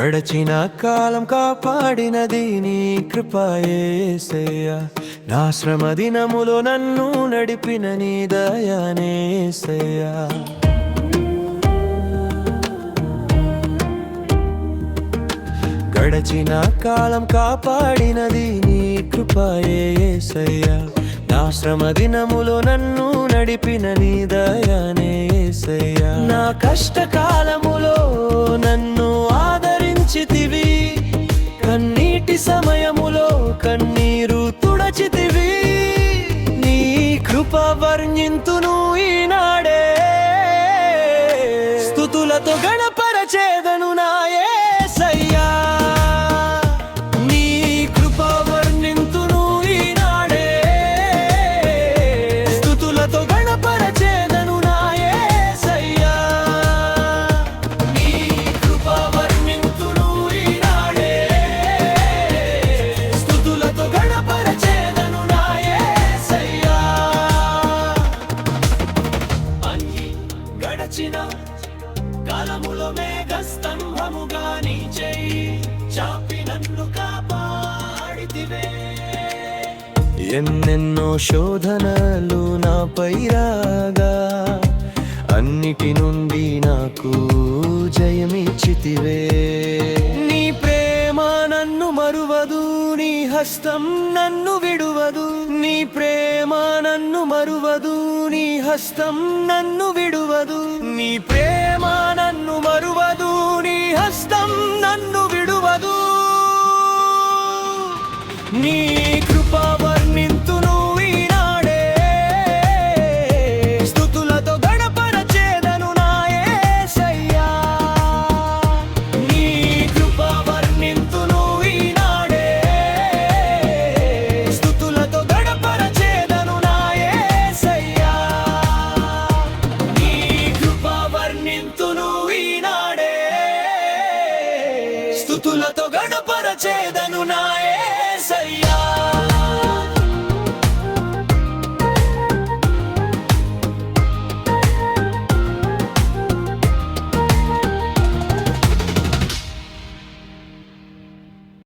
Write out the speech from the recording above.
గడచిన కాలం కాపాడినది నీ కృపయే యేసయ్యా. నా శ్రమ దినములో నన్ను నడిపిన నీ దయనే యేసయ్యా. గడచిన కాలం కాపాడినది నీ కృపయే యేసయ్యా. నా శ్రమ దినములో నన్ను నడిపిన నీ దయనే యేసయ్యా. నా కష్టకాలములో నన్ను ఆదరించితివి, కన్నీటి సమయములో కన్నీరు తుడచితివి. నీ కృప వర్ణింతును ఈనాడే, స్తుతులతో గణపరచేదను నా యేసయ్యా. నీ కృప వర్ణింతును ఈనాడే, స్తుతులతో గణపరచేదను నా యేసయ్యా. నీ కృప వర్ణింతును ఈనాడే, స్తుతులతో గణపరచేదను నా యేసయ్యా. గడచిన కాలములో మేఘస్తంభముగా నీ చెయ్యి చాపి నన్ను కాపాడితివే. ఎన్నెన్నో శోధనలు నాపై రాగా అన్నిటి నుండి నాకు జయమిచ్చితివే. నీ ప్రేమ నన్ను మరువదు, నీ హస్తం నన్ను విడువదు. నీ ప్రేమ నన్ను మరువదు, నీ హస్తం నన్ను విడువదు. నీ ప్రేమ నన్ను మరువదు, నీ హస్తం నన్ను విడువదు. నీ కృప వర్ణింతును ఈనాడే, స్తుతులతో గణపరచేదను నా యేసయ్యా. నీ కృప వర్ణింతును ఈనాడే, స్తుతులతో గణపరచేదను నా యేసయ్యా. నీ కృప వర్ణింతును ఈనాడే, స్తుతులతో గణపరచేదను నా యేసయ్యా.